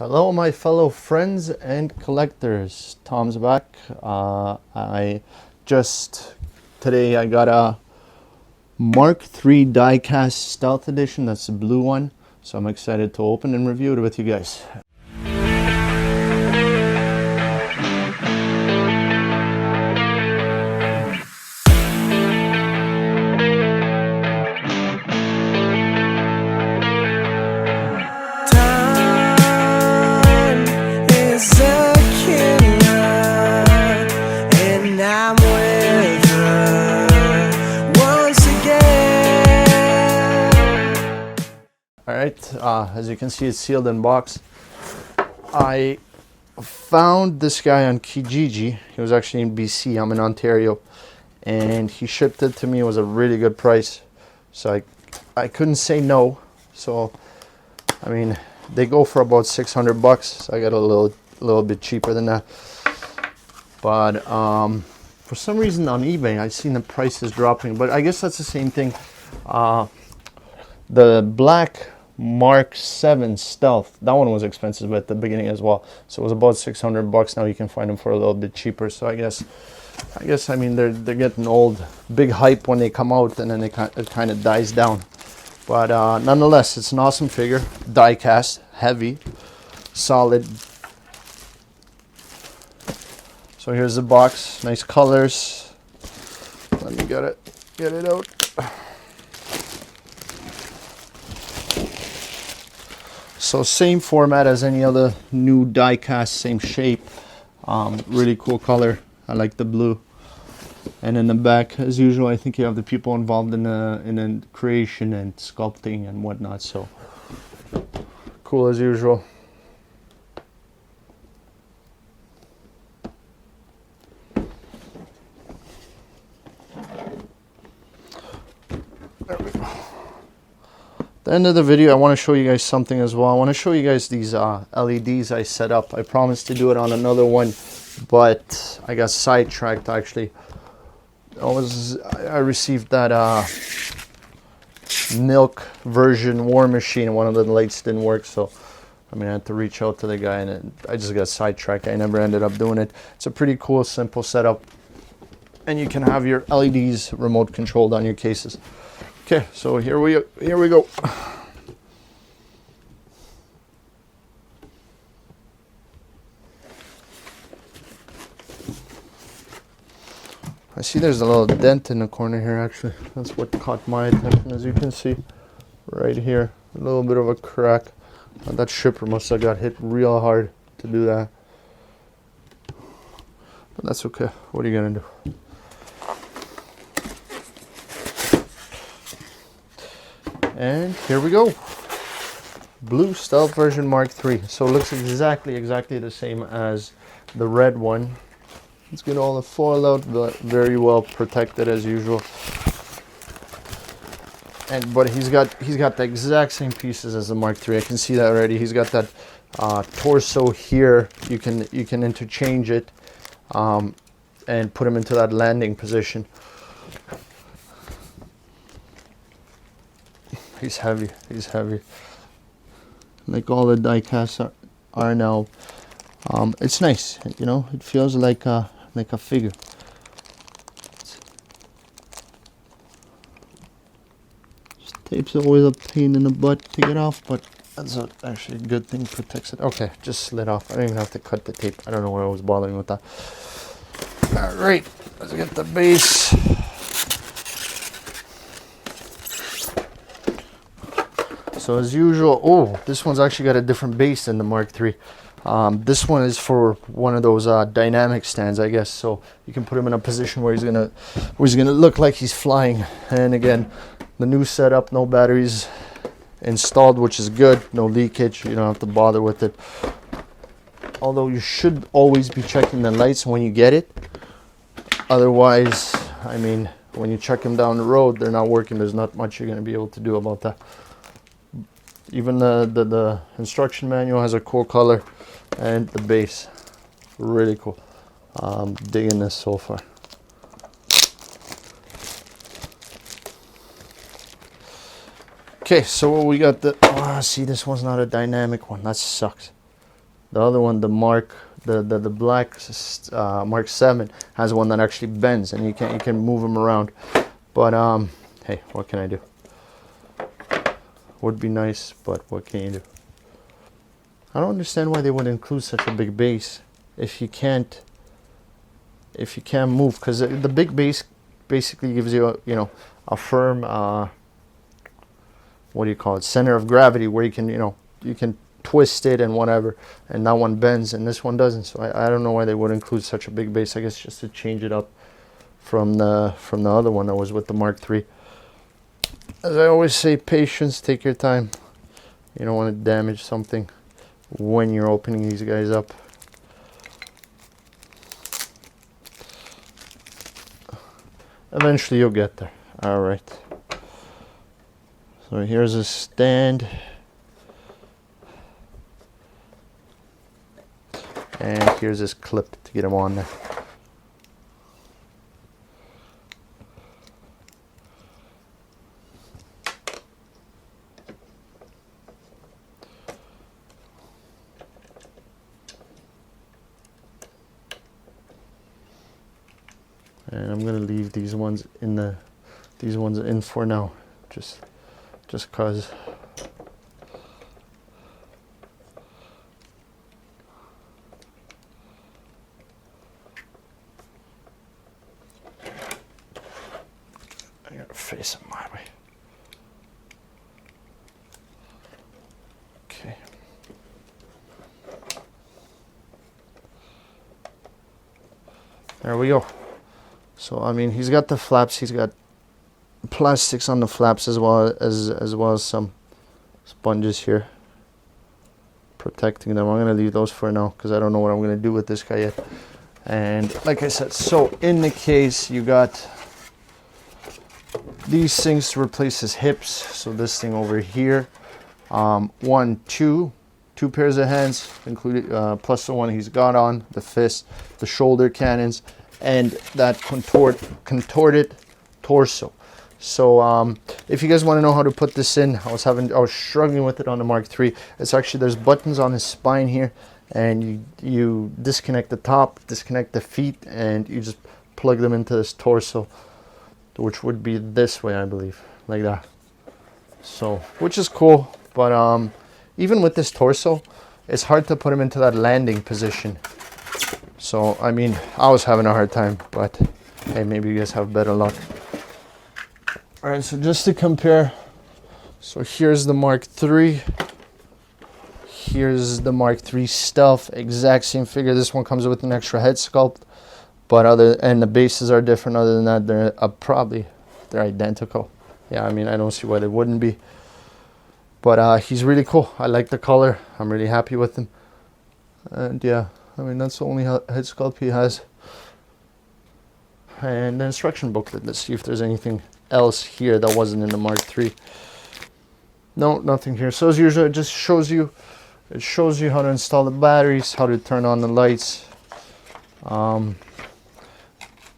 Hello, my fellow friends and collectors. Tom's back. Today I got a Mark III diecast stealth edition. That's the blue one. So I'm excited to open and review it with you guys. Alright, as you can see, it's sealed in box. I found this guy on Kijiji. He was actually in BC. I'm in Ontario. And he shipped it to me. It was a really good price. So I couldn't say no. So, I mean, they go for about $600. So I got a little bit cheaper than that. But for some reason on eBay, I've seen the prices dropping. But I guess that's the same thing. The black Mark 7 Stealth, that one was expensive at the beginning as well, so it was about $600. Now you can find them for a little bit cheaper. So I guess I mean they're getting old. Big hype when they come out, and then it kind of dies down. But nonetheless, it's an awesome figure, die cast, heavy, solid. So here's the box, nice colors. Let me get it out. So same format as any other new die cast, same shape. Really cool color. I like the blue. And in the back, as usual, I think you have the people involved in the creation and sculpting and whatnot. So cool as usual. The end of the video, I want to show you guys something as well. I want to show you guys these LEDs I set up. I promised to do it on another one, but I got sidetracked actually. I received that milk version War Machine, and one of the lights didn't work, so I mean I had to reach out to the guy, and I just got sidetracked. I never ended up doing it. It's a pretty cool, simple setup, and you can have your LEDs remote controlled on your cases. Okay, so here we go. I see there's a little dent in the corner here actually. That's what caught my attention, as you can see right here. A little bit of a crack. That shipper must have got hit real hard to do that. But that's okay. What are you gonna do? And here we go. Blue Stealth version Mark III. So it looks exactly the same as the red one. Let's get all the foil out, but very well protected as usual. But he's got the exact same pieces as the Mark III. I can see that already. He's got that torso here. You can interchange it and put him into that landing position. He's heavy. Like all the die casts are now. It's nice, you know. It feels like a figure. This tape's always a pain in the butt to get off, but that's actually a good thing. Protects it. Okay, just slid off. I don't even have to cut the tape. I don't know why I was bothering with that. All right, let's get the base. So as usual, this one's actually got a different base than the Mark III. This one is for one of those dynamic stands, I guess. So you can put him in a position where he's gonna look like he's flying. And again, the new setup, no batteries installed, which is good. No leakage. You don't have to bother with it. Although you should always be checking the lights when you get it. Otherwise, I mean, when you check them down the road, they're not working. There's not much you're gonna be able to do about that. Even the instruction manual has a cool color, and the base, really cool. Digging this so far. Okay, so we got the, see, this one's not a dynamic one. That sucks. The other one, the black Mark 7 has one that actually bends, and you can move them around. But hey, what can I do? Would be nice, but what can you do? I don't understand why they would include such a big base if you can't move, because the big base basically gives you a firm what do you call it, center of gravity, where you can twist it and whatever, and that one bends and this one doesn't. So I don't know why they would include such a big base. I guess just to change it up from the other one that was with the Mark III. As I always say, patience, take your time. You don't want to damage something when you're opening these guys up. Eventually you'll get there. All right. So here's a stand. And here's this clip to get them on there. And I'm gonna leave these ones in for now, just cause. I gotta face them my way. Okay. There we go. So I mean, he's got the flaps. He's got plastics on the flaps as well as some sponges here protecting them. I'm gonna leave those for now because I don't know what I'm gonna do with this guy yet. And like I said, so in the case you got these things to replace his hips. So this thing over here, two pairs of hands included, plus the one he's got on, the fist, the shoulder cannons, and that contorted torso. So if you guys want to know how to put this in, I was struggling with it on the Mark III. It's actually, there's buttons on his spine here, and you disconnect the top, disconnect the feet, and you just plug them into this torso, which would be this way, I believe, like that. So, which is cool, but even with this torso, it's hard to put him into that landing position. So, I mean, I was having a hard time, but hey, maybe you guys have better luck. All right, so just to compare, so here's the Mark III. Here's the Mark III Stealth, exact same figure. This one comes with an extra head sculpt, but and the bases are different. Other than that, they're identical. Yeah, I mean, I don't see why they wouldn't be. But he's really cool. I like the color. I'm really happy with him. And yeah, I mean, that's the only head sculpt he has. And the instruction booklet. Let's see if there's anything else here that wasn't in the Mark III. No, nothing here. So as usual, it just shows you how to install the batteries, how to turn on the lights.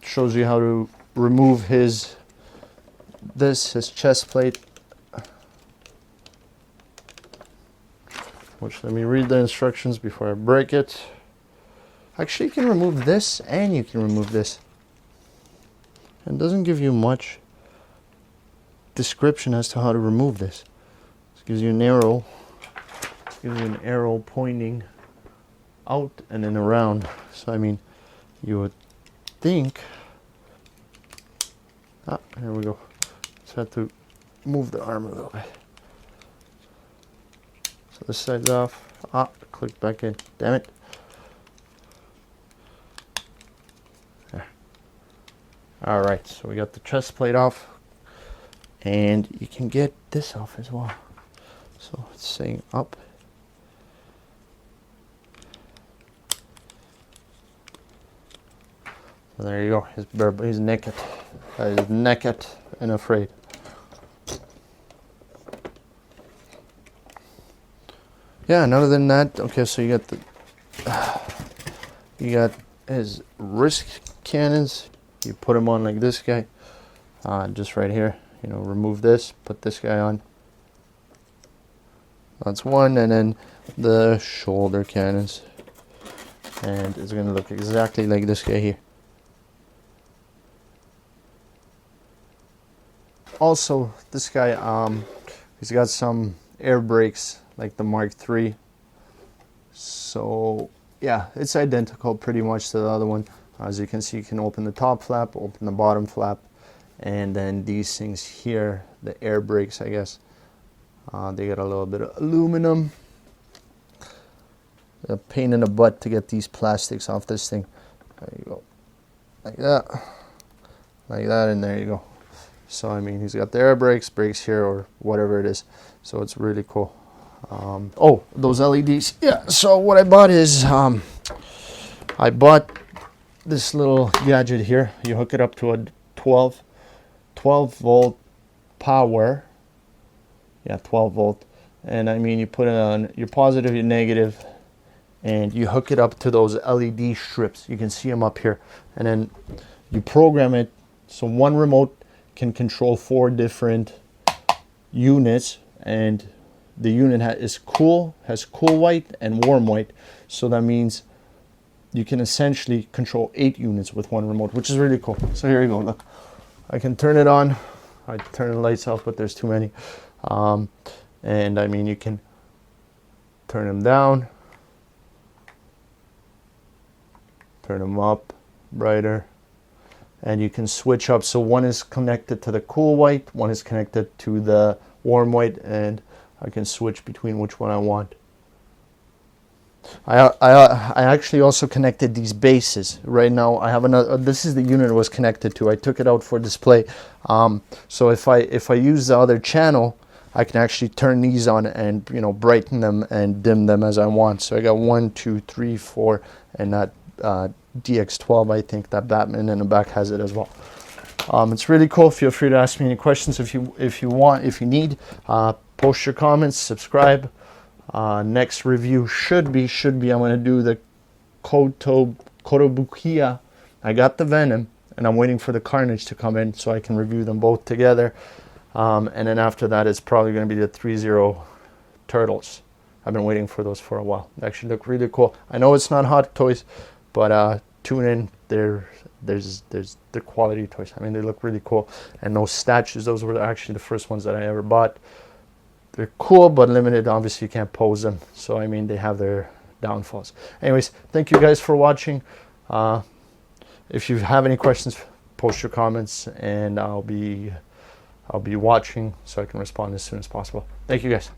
Shows you how to remove his chest plate. Which, let me read the instructions before I break it. Actually, you can remove this and you can remove this. It doesn't give you much description as to how to remove this. It gives you an arrow. It gives you an arrow pointing out and then around. So I mean, you would think. Here we go. Just have to move the arm a little bit. So this side's off. Click back in. Damn it. There. All right. So we got the chest plate off, and you can get this off as well. So it's saying up. So there you go. He's naked. He's naked and afraid. Yeah, and other than that, okay, so you got his wrist cannons. You put them on like this guy, just right here. You know, remove this, put this guy on. That's one, and then the shoulder cannons. And it's going to look exactly like this guy here. Also, this guy, he's got some air brakes like the Mark III. So yeah, it's identical pretty much to the other one. As you can see, you can open the top flap, open the bottom flap, and then these things here, the air brakes, I guess, they got a little bit of aluminum. A pain in the butt to get these plastics off this thing. There you go, like that, and there you go. So I mean, he's got the air brakes here, or whatever it is. So it's really cool. Oh, those LEDs. Yeah. So what I bought is I bought this little gadget here. You hook it up to a 12 volt power. Yeah, 12 volt. And I mean, you put it on your positive, your negative, and you hook it up to those LED strips. You can see them up here. And then you program it so one remote can control 4 different units, and the unit has cool white and warm white. So that means you can essentially control 8 units with one remote, which is really cool. So here you go, look. I can turn it on. I turn the lights off, but there's too many. And I mean, you can turn them down, turn them up, brighter, and you can switch up. So one is connected to the cool white, one is connected to the warm white, and I can switch between which one I want. I actually also connected these bases. Right now I have another, this is the unit it was connected to. I took it out for display. So if I use the other channel, I can actually turn these on and, you know, brighten them and dim them as I want. So I got 1, 2, 3, 4, and that DX12, I think that Batman in the back has it as well. It's really cool. Feel free to ask me any questions if you want, if you need. Post your comments, subscribe. Next review should be I'm going to do the Kotobukiya. I got the Venom, and I'm waiting for the Carnage to come in so I can review them both together. And then after that, it's probably going to be the 3-0 Turtles. I've been waiting for those for a while. They actually look really cool. I know it's not Hot Toys, but tune in. They're quality toys. I mean, they look really cool. And those statues, those were actually the first ones that I ever bought. They're cool, but limited. Obviously, you can't pose them. So, I mean, they have their downfalls. Anyways, thank you guys for watching. If you have any questions, post your comments, and I'll be watching so I can respond as soon as possible. Thank you, guys.